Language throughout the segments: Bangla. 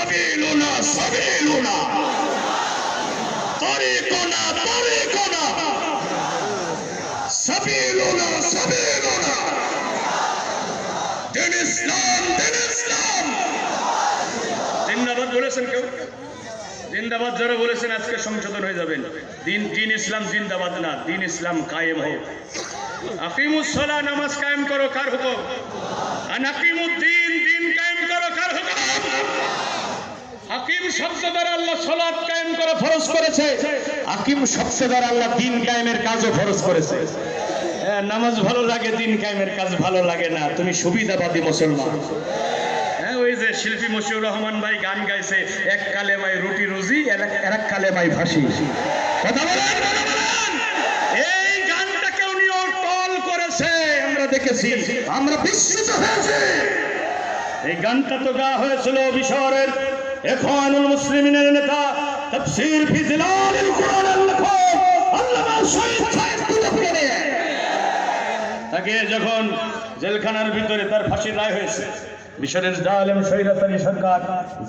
সাবিলুনা সাবিলুনা তরিকুনা তরিকুনা সাবিলুনা সাবিলুনা দিন ইসলাম দিন ইসলাম। জিন্দাবাদ বলেছেন কেউ? জিন্দাবাদ যারা বলেছেন আজকে সংশোধন হয়ে যাবেন। দিন ইসলাম জিন্দাবাদ না, দিন ইসলাম কায়েম হোক। আকিমুস সালাহ, নামাজ কায়েম করো, কার হুকুম? আনাকিমুদ্দিন, দিন কায়েম করো, কার হুকুম? হাকিম শব্দ দ্বারা আল্লাহ সালাত কায়েম করা ফরজ করেছে, হাকিম শব্দ দ্বারা আল্লাহ দিন কায়েমের কাজও ফরজ করেছে। নামাজ ভালো লাগে, দিন কায়েমের কাজ ভালো লাগে না, তুমি সুবিধাবাদী মুসলমান। ওই যে শিল্পী মশিউর রহমান ভাই গান গাইছে, এক কালেমায় রুটি রুজি, এক কালেমায় ফাঁসি। কথা বলেন, এই গানটাকে উনিও টল করেছে, আমরা দেখেছি, আমরা বিস্মিত হয়েছি। এই গানটা তো গা হয়েছিল মিশরের ইখওয়ানুল মুসলিমিনের নেতা তাফসীর ফি জিলালিল কুরআনের লেখক আল্লামা শহীদ সাহেব কুতুবপুরে। তাকে যখন জেলখানার ভিতরে তার ফাঁসির রায় হয়েছে, মিশরের জালেম স্বৈরাচারী সরকার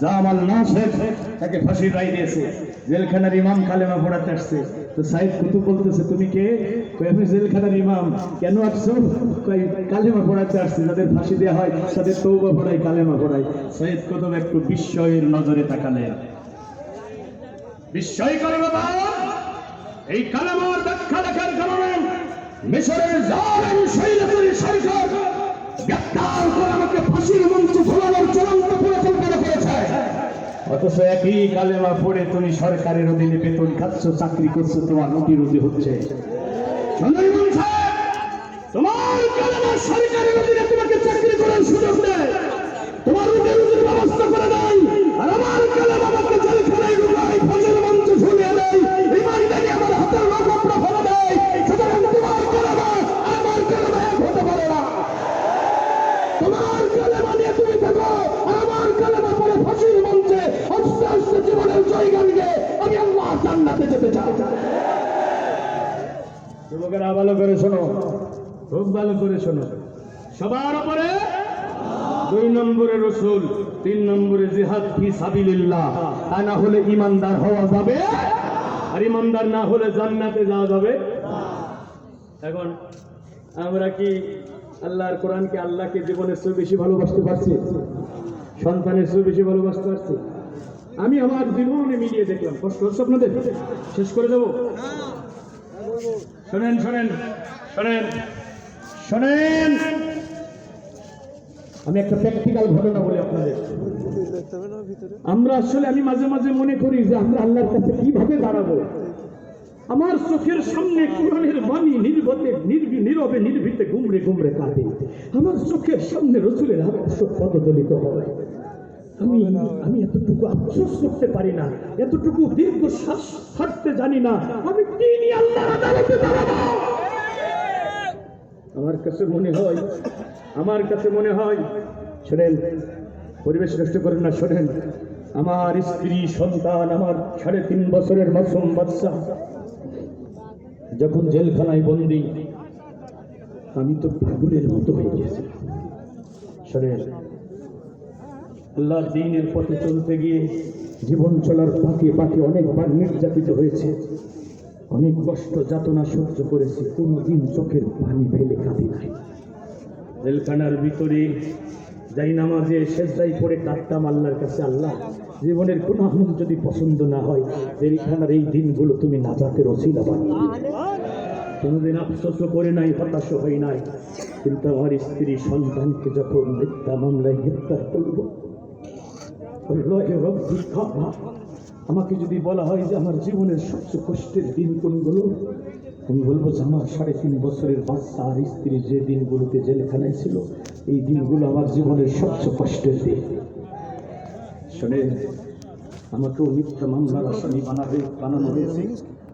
জামাল নাসের তাকে ফাঁসির রায় দিয়েছে। জেলখানার ইমাম কালেমা পড়াতে আসছে, তো সাইদ কুতুব বলতেছে, তুমি কে? আমি জেলখানার ইমাম। কেন আসছো? কালেমা পড়াতে আসছে, যাদের ফাঁসি দেওয়া হয় তাদের তওবা পড়াই, কালেমা পড়াই। সাইদ কুতুব একটু বিস্ময়ের নজরে তাকালেন, বিস্ময় করে, বাবা এই কালেমার ব্যাখ্যা দেখার কারণে মিশরের জালেম স্বৈরাচারী সরকার গ্রেফতার করে আমাকে ফাঁসির মঞ্চে ঝোলানোর চূড়ান্ত পরিকল্পনা করেছে। অথচ একই কালেমা পড়ে তুমি সরকারের অধীনে বেতন খাচ্ছ, চাকরি করছো, তোমার রুটি রুজি হচ্ছে। তোমার কালেমা সরকারের অধীনে তোমাকে চাকরি করার সুযোগ দেয়, তোমার রুটি রুজির ব্যবস্থা করে দেয়, আর আমার কালেমা আমাকে জেলখানায় ঢুকায়, ফাঁসির মঞ্চে ঝুলিয়ে দেয়, ইমানদারি আমার হাতের নখপড়া ফেলে দেয়। সুতরাং তোমার কালেমা আমার কালেমা এক হতে পারে না। তোমার কালেমা নিয়ে তুমি থাকো, আমার কালেমা পরে ফাঁসির মঞ্চে আস্তে আস্তে জীবনের জয়গান গেয়ে আমি আল্লাহ জান্নাতে যেতে চাই। যুবকেরা ভালো করে শোনো, খুব ভালো করে শোনো। সবার উপরে 2 নম্বরে রাসূল, 3 নম্বরে জিহাদ ফি সাবিলিল্লাহ। তা না হলে ঈমানদার হওয়া যাবে, আর ঈমানদার না হলে জান্নাতে যাওয়া যাবে। এখন আমরা কি আল্লাহর কোরআনকে, আল্লাহকে জীবনের চেয়ে বেশি ভালোবাসতে পারছি? সন্তানের চেয়ে বেশি ভালোবাসতে পারছি? আমি আমার জীবনে মিলিয়ে দেখলাম। কষ্ট হচ্ছে আপনাদের? শেষ করে দেবো? শোনেন শোনেন শোনেন শোনেন, আমি একটা প্র্যাকটিক্যাল ঘটনা বলি আপনাদের। আমরা আসলে, আমি মাঝে মাঝে মনে করি যে আমরা আল্লাহর কাছে কিভাবে দাঁড়াবো। আমার চোখের সামনে কোরআনের বাণী নীরবে নির্ভীতে গুমড়ে গুমড়ে কাঁদে। আমার চোখের সামনে রাসূলের আদর্শ পদদলিত হয়। আমি এতটুকু আফসোস করতে পারি না, এতটুকু দীর্ঘশ্বাস ছাড়তে জানি না। আমি কি নিয়ে আল্লাহর আদালতে দাঁড়াবো? আমার কাছে মনে হয়, শোনেন, পরিবেশ নষ্ট করেন না, শোনেন, আমার স্ত্রী, সন্তান, আমার 3.5 বছরের মাসুম বাচ্চা যখন জেলখানায় বন্দী, আমি তো পাগলের মতো হয়ে গেছি। শোনেন, আল্লাহর দ্বীনের পথে চলতে গিয়ে জীবন চলার ফাঁকে ফাঁকে অনেকবার নির্যাতিত হয়েছে, অনেক কষ্ট যাতনা সহ্য করেছি, কোনোদিন চোখের পানি ফেলে কাঁদি নাই। জেলখানার ভিতরে যাই নামাজে সেজদায় পড়ে কাঁদতাম আল্লাহর কাছে, আল্লাহ জীবনের কোনো আমল যদি পছন্দ না হয়, জেলখানার এই দিনগুলো তুমি নাজাতের ওসিলা বানিয়ে দিও। কোনোদিন আফসোস করে নাই, হতাশ হই নাই। কিন্তু আমার স্ত্রী সন্তানকে যখন মিথ্যা মামলায় গ্রেফতার করব, আমাকে যদি বলা হয় যে আমার জীবনের সবচেয়ে কষ্টের দিন কোনগুলো, আমি বলবো যে আমার 3.5 বছরের বাচ্চা আর স্ত্রী যে দিনগুলোতে জেলখানায় ছিল, এই দিনগুলো আমার জীবনের সবচেয়ে কষ্টের দিন। শুনে, আমাকেও মিথ্যা মামলার আসামি বানানো হয়েছে।